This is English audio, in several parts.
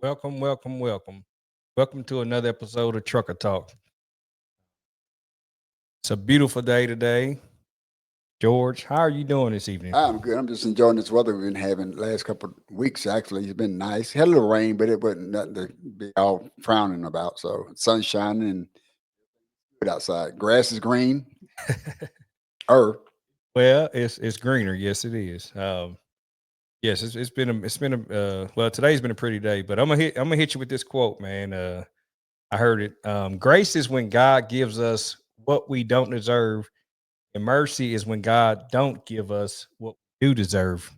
Welcome, welcome, welcome. Welcome to another episode of Trucker Talk. It's a beautiful day today. George, how are you doing this evening? I'm good. I'm just enjoying this weather we've been having the last couple of weeks. Actually, it's been nice. Had a little rain, but it wasn't nothing to be all frowning about. So sun's shining and good outside. Grass is green. Er, Well, it's greener. Yes, it is. Yes, it's been a today's been a pretty day, but I'm gonna hit you with this quote, man. I heard it. Grace is when God gives us what we don't deserve, and mercy is when God don't give us what we do deserve.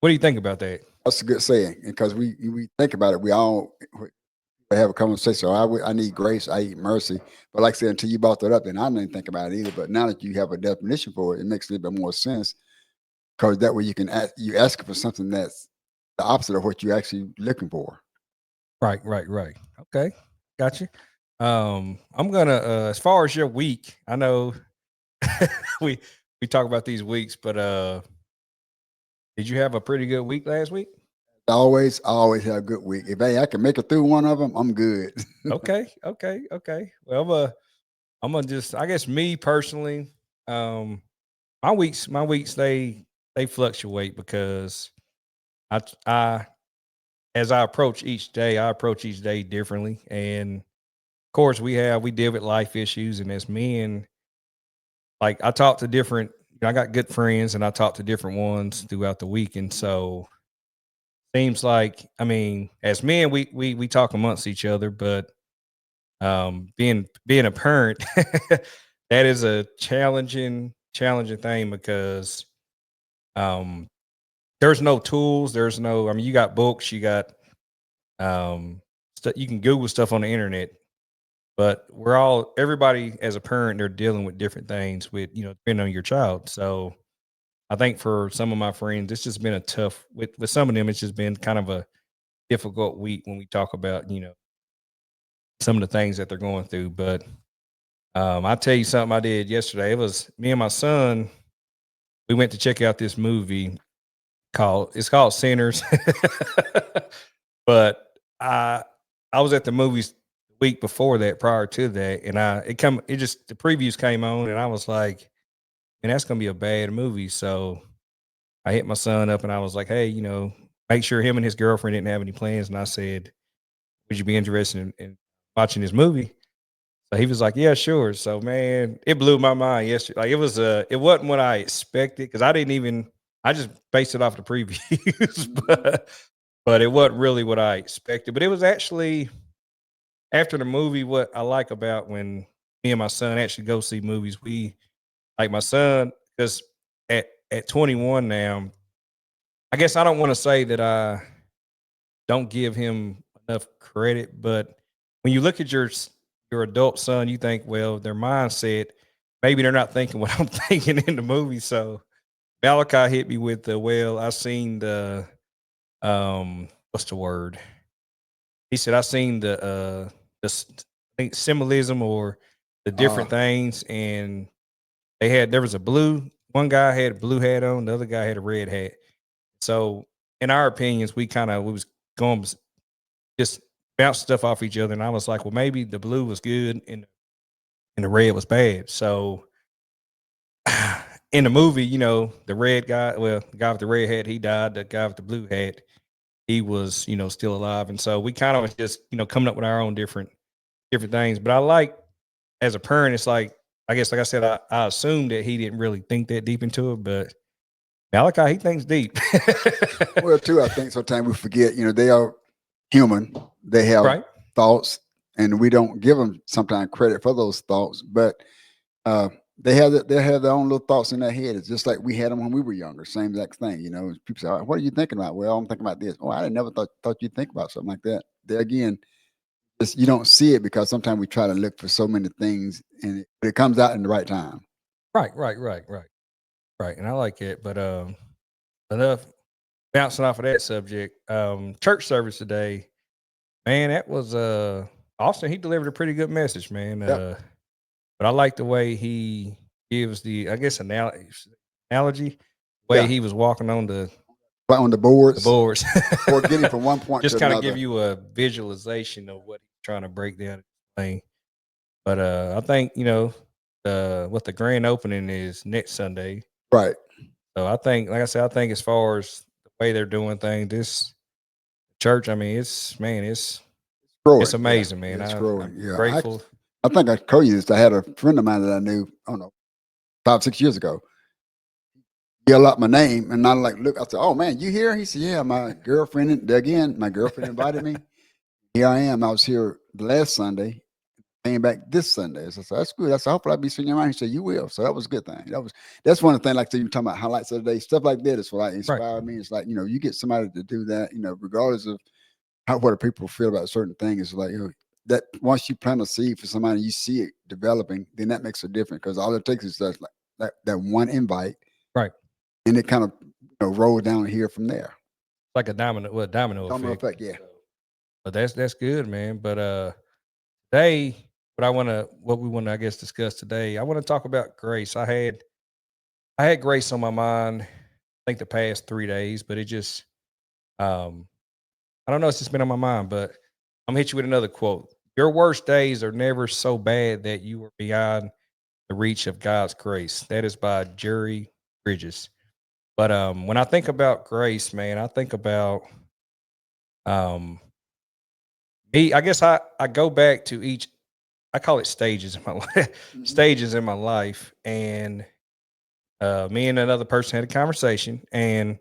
What do you think about that? that's a good saying because we think about it. We have a conversation. I need grace. I need mercy. But like I said, until you brought that up, then I didn't think about it either. But now that you have a definition for it, it makes a little bit more sense because that way you ask for something that's the opposite of what you're actually looking for. Right, right, right. Okay, got you. I'm gonna as far as your week, I know we we talk about these weeks, but did you have a pretty good week last week? I always have a good week. If I can make it through one of them, I'm good. Okay, okay, okay. Well, I'm gonna just, I guess me personally, um, my weeks they fluctuate because I as I approach each day, I approach each day differently, and of course we deal with life issues, and as men, like I talk to different. I got good friends, and I talk to different ones throughout the week, and so seems like, I mean, as men, we talk amongst each other, but being a parent, that is a challenging thing because um, there's no tools, there's no. I mean, you got books, you got you can Google stuff on the internet, but everybody as a parent, they're dealing with different things with depending on your child. So I think for some of my friends, it's just been a tough with some of them. It's just been kind of a difficult week when we talk about some of the things that they're going through. But I'll tell you something I did yesterday. It was me and my son. We went to check out this movie called Sinners. But I I was at the movies the week before that, prior to that, and it just the previews came on, and I was like, and that's gonna be a bad movie. So I hit my son up and I was like, hey, make sure him and his girlfriend didn't have any plans. And I said, would you be interested in watching this movie? So he was like, yeah, sure. So man, it blew my mind yesterday. Like it wasn't what I expected because I just based it off the previews, but it wasn't really what I expected. But it was actually after the movie, what I like about when me and my son actually go see movies, we like my son, because at 21 now, I guess I don't want to say that I don't give him enough credit, but when you look at your adult son, you think, well, their mindset, maybe they're not thinking what I'm thinking in the movie. So Malachi hit me with I seen what's the word? He said, I seen I think symbolism or the uh, different things, and there was one guy had a blue hat on, the other guy had a red hat. So in our opinions, we was going just bounce stuff off each other. And I was like, well, maybe the blue was good and the red was bad. So in the movie, the red guy, well, the guy with the red hat, he died. The guy with the blue hat, he was, still alive. And so we kind of was just, coming up with our own different things. But I like, as a parent, it's like, I guess, like I said, I assumed that he didn't really think that deep into it, but Malachi, he thinks deep. well, too, I think sometimes we forget, they are human. They have Right. thoughts, and we don't give them sometimes credit for those thoughts. But uh, they have their own little thoughts in their head. It's just like we had them when we were younger. Same exact thing. People say, "Oh, what are you thinking about?" Well, I'm thinking about this. Oh, I never thought you'd think about something like that. There again, you don't see it because sometimes we try to look for so many things, and it comes out in the right time. Right, right, right, right, right. And I like it. But enough bouncing off of that subject. Church service today, man, that was Austin, he delivered a pretty good message, man. Yep. But I like the way he gives I guess analogy, way Yeah. he was walking on the like on the the boards, boards. or getting from one point to Just kind of give another. you a visualization of what he's trying to break down and explain. But I think what the grand opening is next Sunday. Right. So I think, like I said, I think as far as the way they're doing things, this church, I mean, it's Growing. Yeah. amazing, man. It's I'm growing. Yeah. grateful. I think I told you this. I had a friend of mine that I knew, I don't know, 5, 6 years ago. Yell out my name, and I like look. I said, "Oh man, you here?" He said, "Yeah, my girlfriend." Again, my girlfriend invited me. Here I am. I was here the last Sunday. Came back this Sunday. So I said, "That's good." I said, "Hopefully, I'll be seeing you around." He said, "You will." So that was a good thing. That's one of the things. Like so you talking about highlights of the day, stuff like that is what like, Right. inspired me. It's like you get somebody to do that. Regardless of how what people feel about certain things. It's like that once you plant a seed for somebody, you see it developing, then that makes a difference because all it takes is just like that one invite, Right. and it kind of rolls down here from there. Like a domino Domino effect. effect, yeah. So, but that's good, man. But today, what we want to, I guess, discuss today, I want to talk about grace. I had grace on my mind, I think the past 3 days, but it just, um, I don't know, it's just been on my mind. But I'm gonna hit you with another quote. Your worst days are never so bad that you are beyond the reach of God's grace. That is by Jerry Bridges. But when I think about grace, man, I think about um me. I guess I go back to each. I call it stages in my life. Hmm. Stages in my life, and me and another person had a conversation, and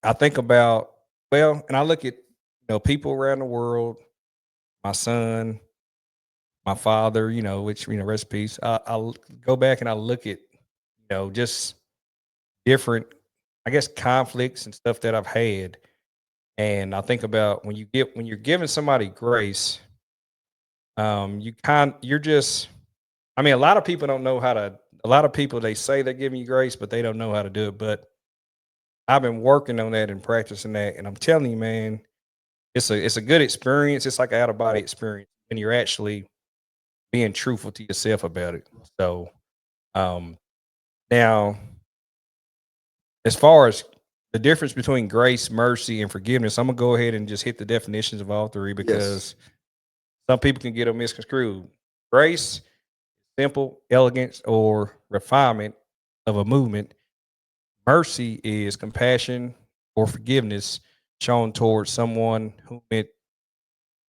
I think about and I look at people around the world, my son, my father, which rest in peace. Go back and I look at just different, I guess, conflicts and stuff that I've had, and I think about when you're giving somebody grace, you're just. I mean, a lot of people don't know how to. A lot of people they say they're giving you grace, but they don't know how to do it. But I've been working on that and practicing that, and I'm telling you, man, it's a good experience. It's like an out of body experience when you're actually being truthful to yourself about it. So um, now, as far as the difference between grace, mercy, and forgiveness, I'm gonna go ahead and just hit the definitions of all three Yes. because some people can get them misconstrued. Grace, simple, elegance, or refinement of a movement. Mercy is compassion or forgiveness shown towards someone whom it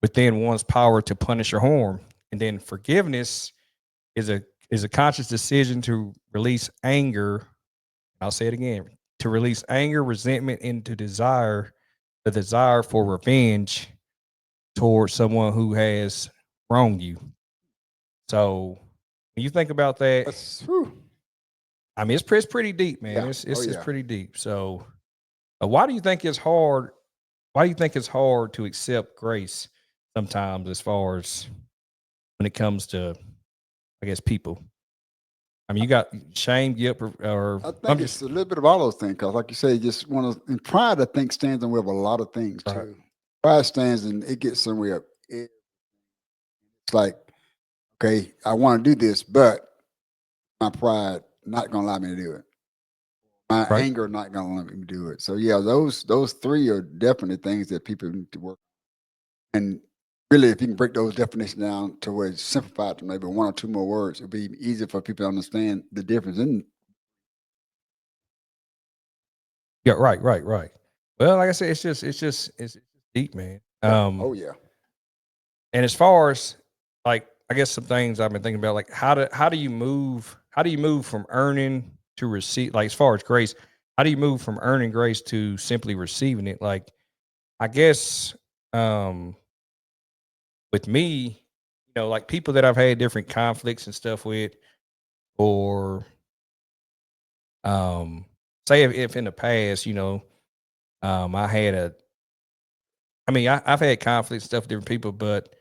within one's power to punish or harm. And then forgiveness is a conscious decision to release anger. I'll say it again. To release anger, resentment, and the desire for revenge towards someone who has wronged you. So when you think about that, That's whew. I mean it's pretty deep, man. Yeah. Oh It's yeah. pretty deep. So why do you think it's hard? Why do you think it's hard to accept grace sometimes, as far as when it comes to, I guess, people? I mean, you got shame, guilt, or I I'm think it's just a little bit of all those things because, like you say, just one of and pride. I think stands in the way of a lot of things right, too. Pride stands and it gets somewhere. It's like, okay, I want to do this, but my pride not going to allow me to do it. My right. anger not going to let me do it. So yeah, those three are definitely things that people need to work. And really, if you can break those definitions down to where it's simplified to maybe one or two more words, it'll be easier for people to understand the difference. And Yeah, right, right, right. Well, like I said, it's deep, man. yeah, oh yeah, And as far as, like, I guess some things I've been thinking about, like how do you move from earning to receive, like as far as grace, how do you move from earning grace to simply receiving it? Like, I guess um with me, like people that I've had different conflicts and stuff with, or um say if in the past, I had I've had conflicts and stuff with different people, but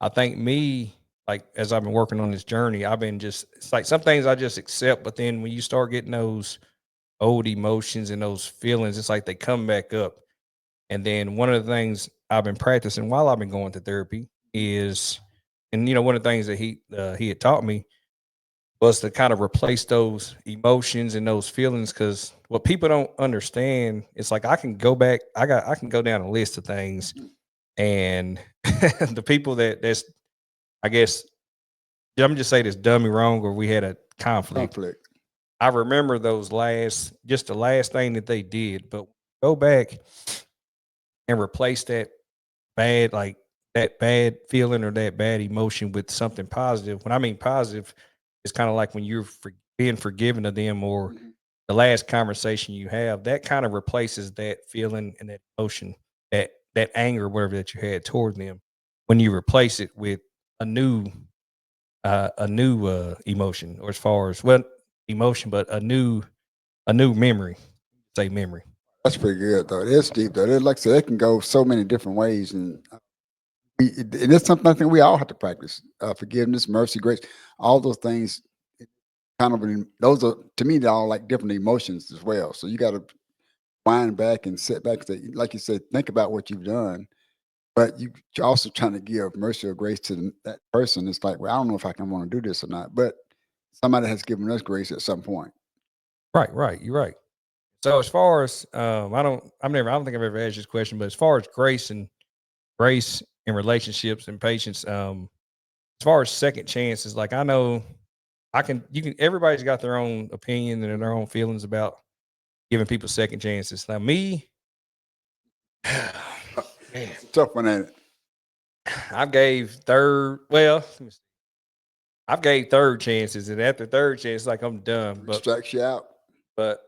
I think me, like as I've been working on this journey, I've been just it's like some things I just accept, but then when you start getting those old emotions and those feelings, it's like they come back up. And then one of the things I've been practicing while I've been going to therapy is, and one of the things that he had taught me was to kind of replace those emotions and those feelings. Because what people don't understand, it's like I can go back, I can go down a list of things, and the people that's, I guess, I'm just say this dummy wrong, or we had a conflict. Conflict. I remember those last, just the last thing that they did, but go back and replace that bad, like that bad feeling or that bad emotion with something positive. When I mean positive, it's kind of like when you're being forgiven of them, or Mhm. the last conversation you have, that kind of replaces that feeling and that emotion, that anger, whatever that you had toward them. When you replace it with a new emotion, or as far as, well, emotion, but a new memory. Say memory. That's pretty good though. It's deep though. Like I said, it can go so many different ways, and and it's something I think we all have to practice. Forgiveness, mercy, grace, all those things. Kind of, those are to me, they're all like different emotions as well. So you got to wind back and sit back, and say, like you said, think about what you've done, but you're also trying to give mercy or grace to that person. It's like, well, I don't know if I can want to do this or not, but somebody has given us grace at some point. Right, right. You're right. So as far as I don't think I've ever asked this question, but as far as grace in relationships and patience, as far as second chances, like I know you can, everybody's got their own opinion and their own feelings about giving people second chances. Now me, man, It's a tough one, ain't it? I gave third, well, let me see. I've gave third chances, and after third chance, like I'm done. It But strikes you out. but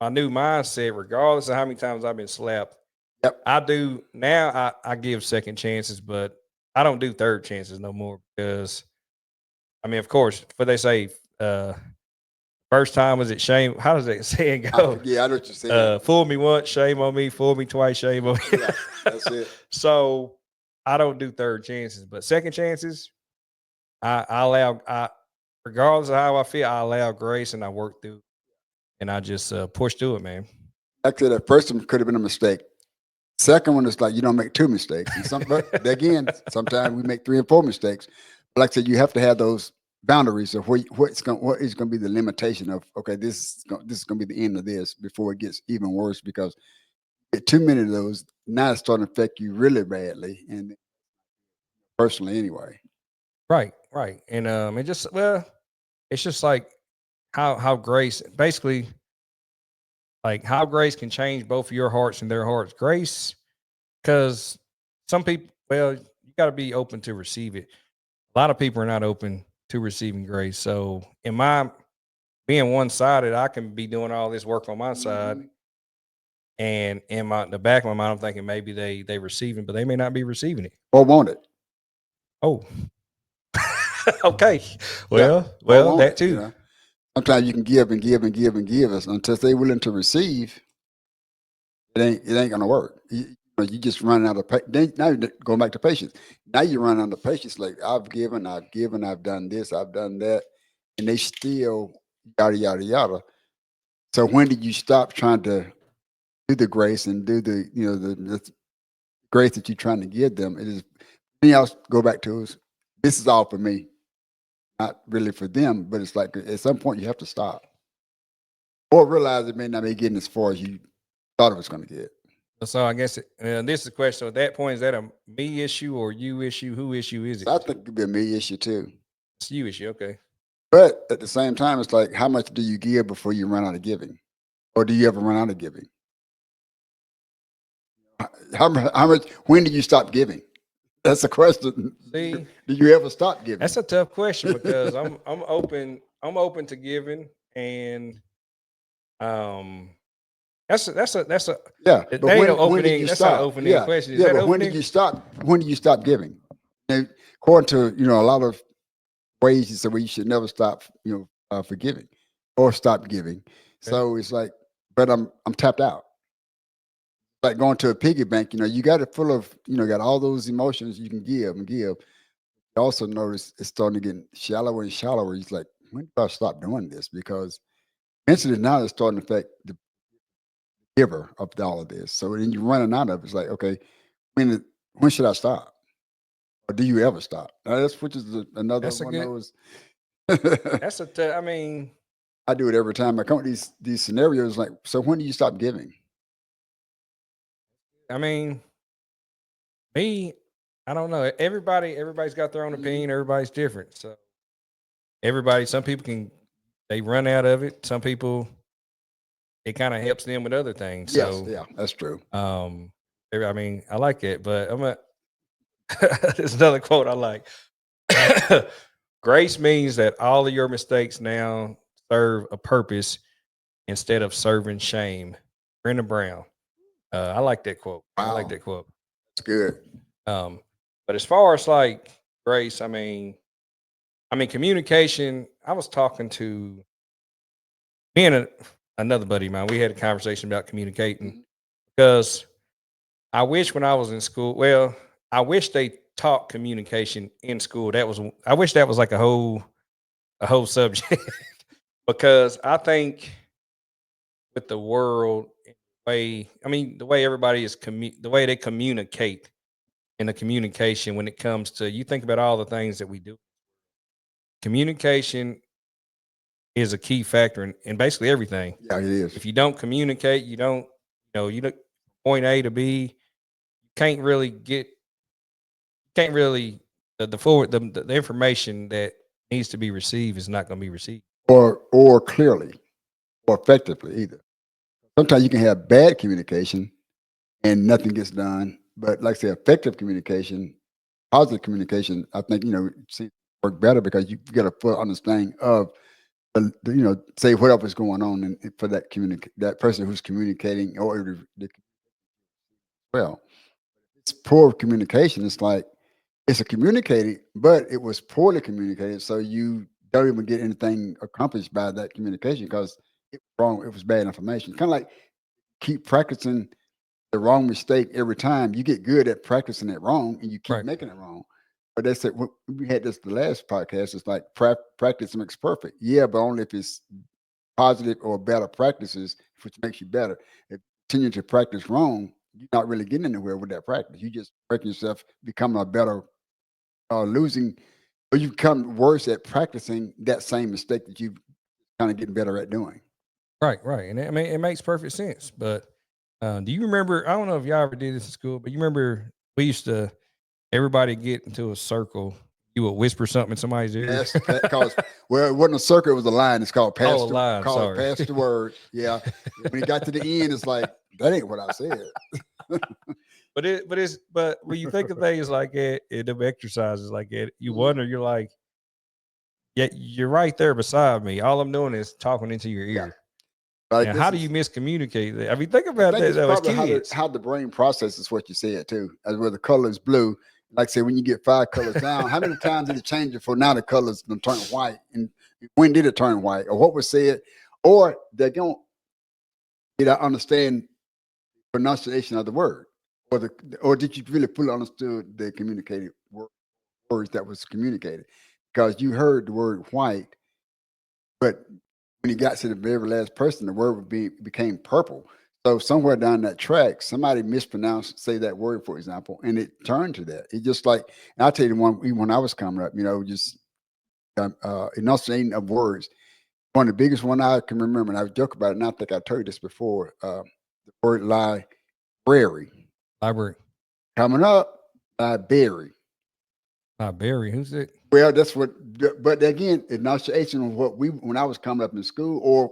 my new mindset, regardless of how many times I've been slapped, Yep. I do now. I give second chances, but I don't do third chances no more, because I mean, of course, what they say, uh, first time was it shame. How does that saying I go? forget. I know what you're saying. Fool me once, shame on me. Fool me twice, shame on me. Yeah, that's it. So I don't do third chances, but second chances, I allow. Regardless of how I feel, I allow grace, and I work through, and I just push through it, man. Actually, that first one could have been a mistake. Second one is like you don't make two mistakes, and but again, sometimes we make three and four mistakes. But like I said, you have to have those boundaries of what is going to be the limitation of, okay, this is going to be the end of this before it gets even worse, because get too many of those, now it's starting to affect you really badly, and personally anyway. Right, right, and it just, well, it's just like how grace, basically, like how grace can change both your hearts and their hearts. Grace, because some people, well, you got to be open to receive it. A lot of people are not open to receiving grace. So, in my being one sided, I can be doing all this work on my side, Mhm. and in the back of my mind, I'm thinking maybe they receiving, but they may not be receiving it. Or want it. Oh, okay. Yeah. Or Well, want that it. You too. know, sometimes you can give and give and give and give us until they're willing to receive. It ain't gonna work. You just run out of now you're going back to patience. Now you run out of patience. Like I've given, I've done this, I've done that, and they still yada yada yada. So when did you stop trying to do the grace and do the grace that you're trying to give them? It is. Then else go back to is, this is all for me, not really for them. But it's like at some point you have to stop or realize it may not be getting as far as you thought it was going to get. So I guess this is the question. So at that point, is that a me issue or you issue? Who issue is So I it? think it could be a me issue too. It's you issue. Okay. But at the same time, it's like, how much do you give before you run out of giving? Or do you ever run out of giving? How much, when do you stop giving? That's the question. See, Do you ever stop that's giving? a tough question, because I'm open. I'm open to giving, and um, that's a Yeah. that But ain't no when did opening. you That's not an stop? opening Yeah. question. Is Yeah. that But when did opening? you stop? When did you stop giving? And according to, a lot of ways, you say, well, you should never stop, forgiving or stop giving. Okay. So it's like, but I'm tapped out. Like going to a piggy bank, you got it full of, got all those emotions you can give and give. You also notice it's starting to get shallower and shallower. He's like, when do I stop doing this? Because eventually now it's starting to affect the giver of all of this. So then you're running out of it. It's like, okay, when should I stop? Or do you ever stop? Now, that's which is another That's a one of good. those. That's I mean, I do it every time I come with these scenarios. Like, so when do you stop giving? I mean, me, I don't know. Everybody's got their own opinion. Everybody's different. So some people they run out of it. Some people, it kind of helps them with other things. Yes, So, yeah, that's true. I mean, I like it, but there's another quote I like. Grace means that all of your mistakes now serve a purpose instead of serving shame. Brenda Brown. I like that quote. I like Wow, that quote. that's good. Um, but as far as like grace, I mean communication. I was talking to me and another buddy of mine. We had a conversation about communicating Mhm. because I wish when I was in school. Well, I wish they taught communication in school. I wish that was like a whole subject because I think with the world the way everybody is the way they communicate in the communication when it comes to you think about all the things that we do. Communication is a key factor in basically everything. Yeah, it is. If you don't communicate, you don't point A to B, can't really get can't really the forward the information that needs to be received is not going to be received. Or clearly or effectively either. Sometimes you can have bad communication and nothing gets done. But like I say, effective communication, positive communication, I think see work better because you get a full understanding of say whatever's going on for that person who's communicating or well. It's poor communication. It's like it's a communicating, but it was poorly communicated, so you don't even get anything accomplished by that communication because it was wrong. It was bad information. Kind of like keep practicing the wrong mistake every time. You get good at practicing it wrong, and you keep Right. making it wrong. But they said we had this the last podcast. It's like practice makes perfect. Yeah, but only if it's positive or better practices, which makes you better. If you continue to practice wrong, you're not really getting anywhere with that practice. You just breaking yourself, becoming a better losing, or you become worse at practicing that same mistake that you kind of getting better at doing. Right, right. And I mean, it makes perfect sense. But do you remember? I don't know if y'all ever did this in school, but you remember we used to everybody get into a circle. You would whisper something in somebody's ear. Yes, cause well, it wasn't a circle; it was a line. It's called Oh, pass a the line. called Sorry. pass the word. Yeah, when you got to the end, it's like that ain't what I said. But when you think of things like it, them exercises like it, you Mhm. wonder. You're like, yeah, you're right there beside me. All I'm doing is talking into your Yeah, ear. like And how this do you is. miscommunicate that? I mean, think I about think that it's though as probably kids. how the brain processes what you said too. As where the color is blue, like I said, when you get 5 colors down, how many times did it change it for now the colors gonna turn white? And when did it turn white? Or what was said? Or they don't did I understand pronunciation of the word? Or did you really fully understood the communicated words that was communicated? Because you heard the word white, but when you got to the very last person, the word became purple. So somewhere down that track, somebody mispronounced, say that word, for example, and it turned to that. It just like, and I'll tell you one, even when I was coming up, just enunciating of words. One of the biggest one I can remember, and I joke about it, and I think I told you this before, the word library. Library. Coming up, library. Barry. Who's it? Well, that's what, but again, enunciation of what when I was coming up in school or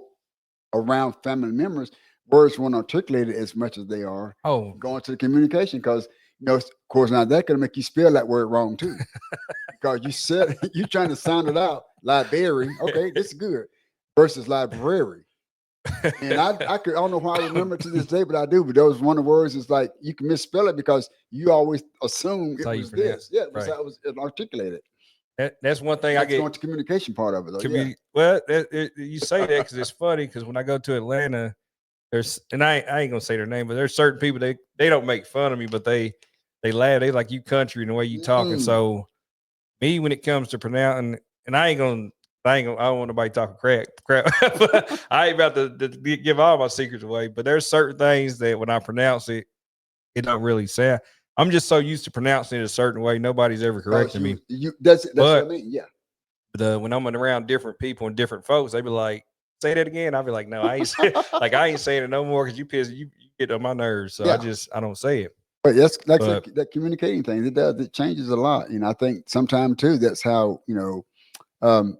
around family members, words weren't articulated as much as they are Oh, going to the communication because, of course, now that could make you spell that word wrong too because you said you trying to sound it out, library. Okay, this is good versus library. And I don't know why I remember it to this day, but I do. But there was one of the words is like you can misspell it because you always assume That's it how you was this. pronounce it. Yeah, it was Right. how it was articulated. That's one thing I That's get going to communication part of it, though. Yeah. community. Well, you say that because it's funny because when I go to Atlanta, and I ain't gonna say their name, but there's certain people they don't make fun of me, but they laugh. They like you country and the way you talk. And Mm. so me, when it comes to pronouncing, and I don't want nobody talking crap. But I ain't about to give all my secrets away. But there's certain things that when I pronounce it, it don't really sound. I'm just so used to pronouncing it a certain way. Nobody's ever Because corrected me. that's what I But mean. Yeah. when I'm around different people and different folks, they be like, "Say that again." I'll be like, "No, I ain't say, like I ain't saying it no more because you get on my nerves." So Yeah. I don't say it. But that's like I said, But that communicating thing. It changes a lot. I think sometimes too. That's how um,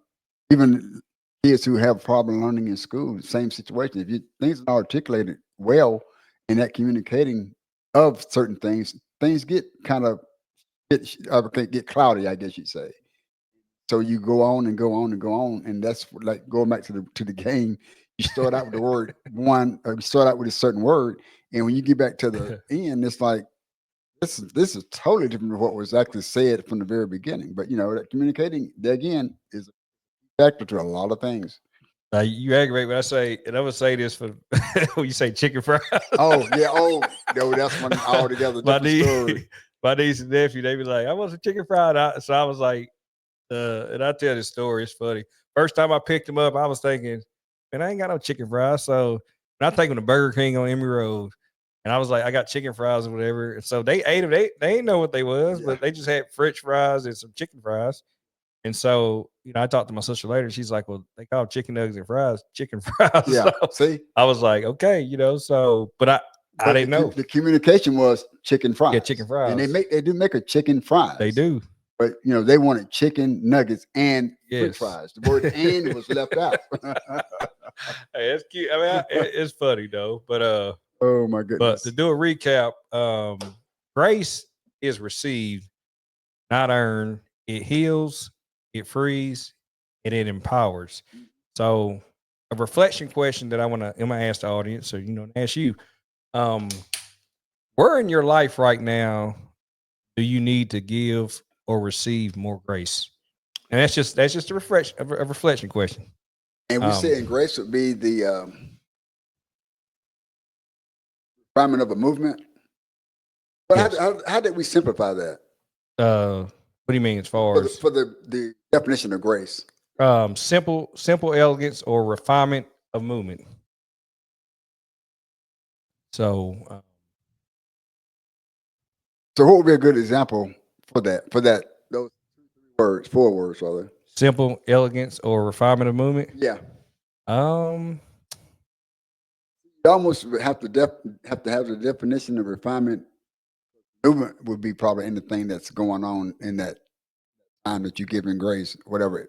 even kids who have problem learning in school, same situation. If you things are articulated well in that communicating of certain things, things get kind of get cloudy, I guess you'd say. So you go on and go on and go on, and that's like going back to the game. You start out with the word one, or you start out with a certain word, and when you get back to the end, it's like this is totally different from what was actually said from the very beginning. But that communicating there again is a factor to a lot of things. you aggravate when I say, and I would say this for when you say chicken fries. Oh yeah, no, that's one altogether my different niece, story. my niece and nephew, they be like, "I want some chicken fried." So I was like, and I tell this story. It's funny. First time I picked them up, I was thinking, "Man, I ain't got no chicken fries." So when I take them to Burger King on Emory Road, and I was like, "I got chicken fries or whatever." And so they ate them. They ain't know what they was, Yeah, but they just had French fries and some chicken fries. And so, I talked to my sister later. She's like, "Well, they call chicken nuggets and fries chicken fries." yeah. So See, I was like, "Okay, So, but I but didn't know. the communication was chicken Yeah, chicken fries, and fries. they do make a chicken They fries, do. but they wanted chicken nuggets and French Yes. fries. The word "and" was left out. Hey, it's cute. I mean, it's funny though. Oh my But to goodness. do a recap, grace is received, not earned. It heals, it frees, and it empowers. So, a reflection question that I'm gonna ask the audience, so ask you, um, where in your life right now do you need to give or receive more grace? And that's just a reflection question. And we Um, said grace would be the requirement of a movement. But yes. how did we simplify that What do you mean as for far the as definition of grace? simple elegance or refinement of movement? So So what would be a good example for that? For that those words, 4 words, rather. simple elegance or refinement of movement. Yeah, Um, you almost would have to have the definition of refinement. Movement would be probably anything that's going on in that time that you give in grace, whatever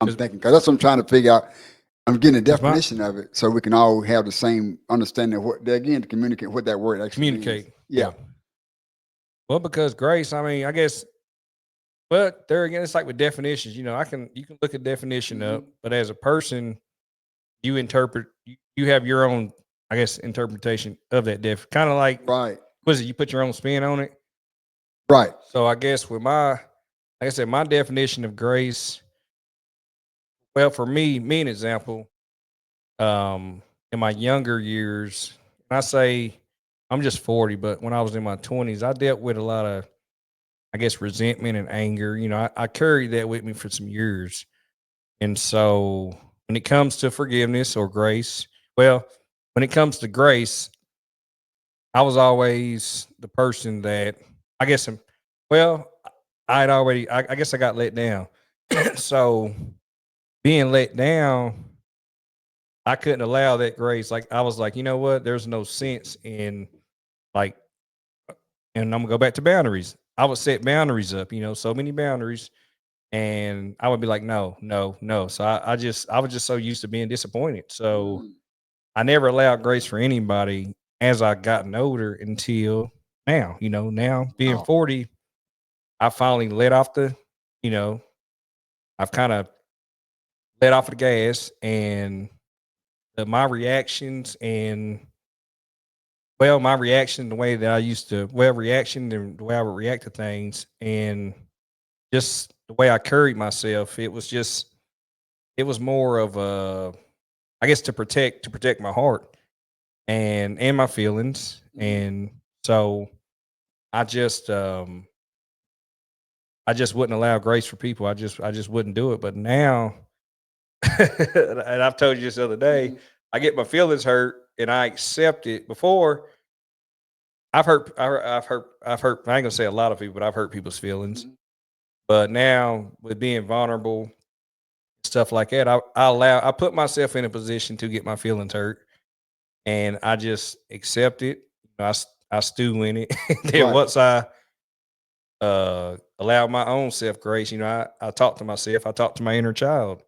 I'm because thinking. Because that's what I'm trying to figure out. I'm getting a my definition of it so we can all have the same understanding of what, again, to communicate what that word actually means. communicate. Yeah, Yeah. Well, because grace, I mean, I guess, but there again, it's like with definitions. You can look a definition hmm up, but as a person, you interpret. You have your own, I guess, interpretation of that kind of like, right, what is it? You put your own spin on it. right. So I guess like I said, my definition of grace. Well, for me, an example. In my younger years, and I say I'm just 40, but when I was in my 20s, I dealt with a lot of, I guess, resentment and anger. I carried that with me for some years. And so when it comes to forgiveness or grace, well, when it comes to grace, I was always the person that, I guess, well, I guess I got let down. So being let down, I couldn't allow that grace. Like I was like, you know what? There's no sense in like, and I'm gonna go back to boundaries. I would set boundaries up, so many boundaries, and I would be like, no, no, no. So I was just so used to being disappointed. So Mm, I never allowed grace for anybody as I gotten older until now. Now being wow. 40, I finally let off you know, I've kind of let off the gas, and my reactions and my reaction, the way that I used to, reaction and the way I would react to things, and just the way I carried myself, it was more of a, I guess, to protect my heart and my feelings, Mhm. and so I I just wouldn't allow grace for people. I just wouldn't do it. But now, and I've told you this the other day, Mhm. I get my feelings hurt and I accept it. Before I've hurt. I ain't gonna say a lot of people, but I've hurt people's feelings. Mhm. But now with being vulnerable, stuff like that, I put myself in a position to get my feelings hurt, and I just accept it. I stew in it. Then Right. once I allow my own self grace, I talk to myself. I talk to my inner child.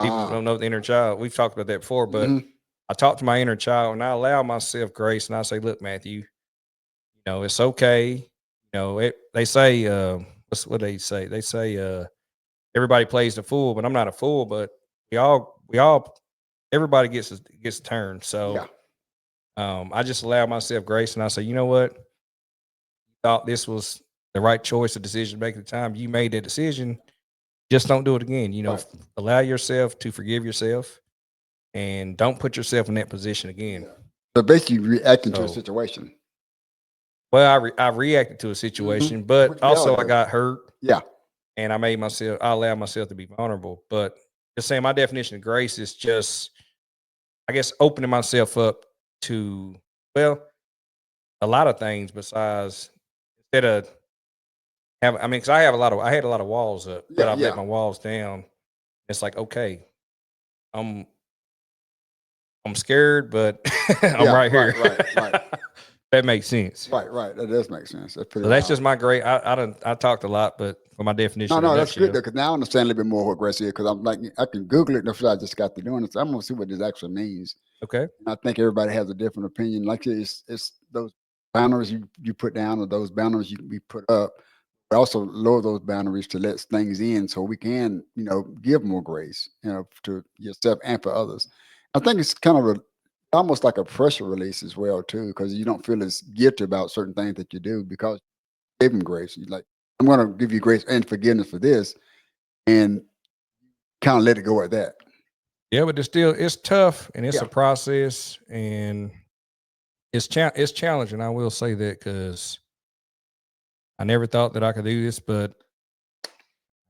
People Ah. don't know the inner child. We've talked about that before, but Mhm. I talk to my inner child and I allow myself grace, and I say, "Look, Matthew, it's okay." They say, what they say? They say, everybody plays the fool, but I'm not a fool. But we all, everybody gets a turn. So Yeah. I just allow myself grace, and I say, you know what? Thought this was the right choice or decision to make at the time. You made that decision. Just don't do it again. Right. Allow yourself to forgive yourself, and don't put yourself in that position again. Yeah. So basically, reacting to a So, situation. well, I reacted to a Mhm. situation, but Which we all also I do. got hurt, Yeah. and I allowed myself to be vulnerable. But just saying, my definition of grace is just, I guess, opening myself up to, well, a lot of things besides, instead of because I had a lot of walls up, but Yeah. I've let Yeah. my walls down. It's like, okay, I'm I'm scared, but I'm Yeah. right Right. here. Right. Right. That makes sense. Right. Right. That does make sense. That's pretty So that's wild. just my great. I talked a lot, but for my definition No, in a no, that's good nutshell. though, because now I understand a little bit more what grace is. Because I'm like, I can Google it. And I just got to doing it. So I'm gonna see what this actually means. Okay. And I think everybody has a different opinion. Like it's those boundaries you put down, or those boundaries we put up. We also lower those boundaries to let things in, so we can, give more grace, to yourself and for others. I think it's kind of almost like a pressure release as well too, because you don't feel as guilty about certain things that you do because you gave them grace. You like, I'm going to give you grace and forgiveness for this, and kind of let it go at that. Yeah, but it's tough, and it's Yeah. a process, and it's challenging. I will say that, because I never thought that I could do this, but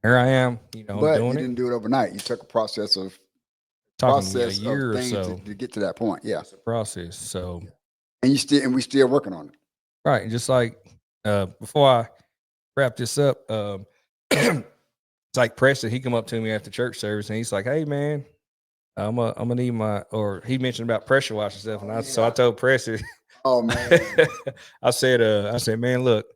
here I am. I'm But you doing it. didn't do it overnight. You took a Talking a process of year or things so. to get to that point. Yeah. It's a process. So And we still working on it. right, and just like, before I wrap this up, it's like Preston. He come up to me after church service, and he's like, "Hey, man, I'm gonna need my," or he mentioned about pressure washing stuff, and so I told Preston, Oh man. I said, man, look,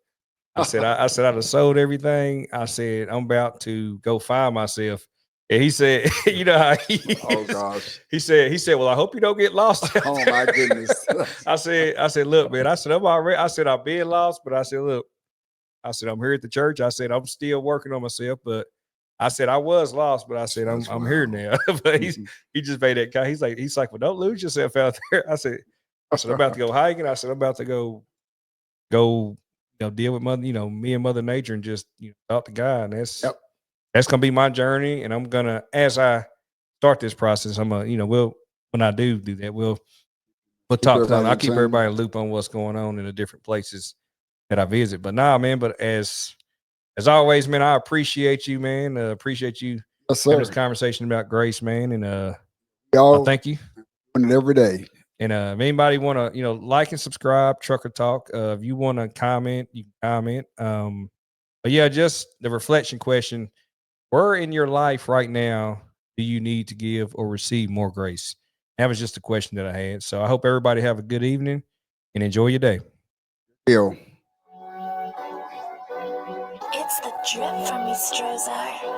I said I'd have sold everything. I said I'm about to go find myself. And he said, you know how he Oh is. gosh. He said, well, I hope you don't get lost. Oh my goodness. I said, look, man, I said, I'm being lost, but I said, look, I said, I'm here at the church. I said, I'm still working on myself, but I said I was lost, but I said That's I'm here wild. now. But Mhm. he just made that guy. He's like, well, don't lose yourself out there. I said I'm about to go hiking. I said I'm about to go, deal with me and Mother Nature, and just talk to God. And Yep. that's gonna be my journey. And I'm gonna, as I start this process, I'm gonna, when I do that, we'll Keep talk. everybody I'll in keep tune. everybody in the loop on what's going on in the different places that I visit. But nah, man. But as always, man, I appreciate you, man. Appreciate you Yes, having sir. this conversation about grace, man. And I Y'all thank you. doing it every day. And if anybody want to, like and subscribe, Trucker Talk. If you want to comment, you can comment. But yeah, just the reflection question: where in your life right now do you need to give or receive more grace? That was just a question that I had. So I hope everybody have a good evening and enjoy your day. Feel. It's the drip from Mr. Ozar.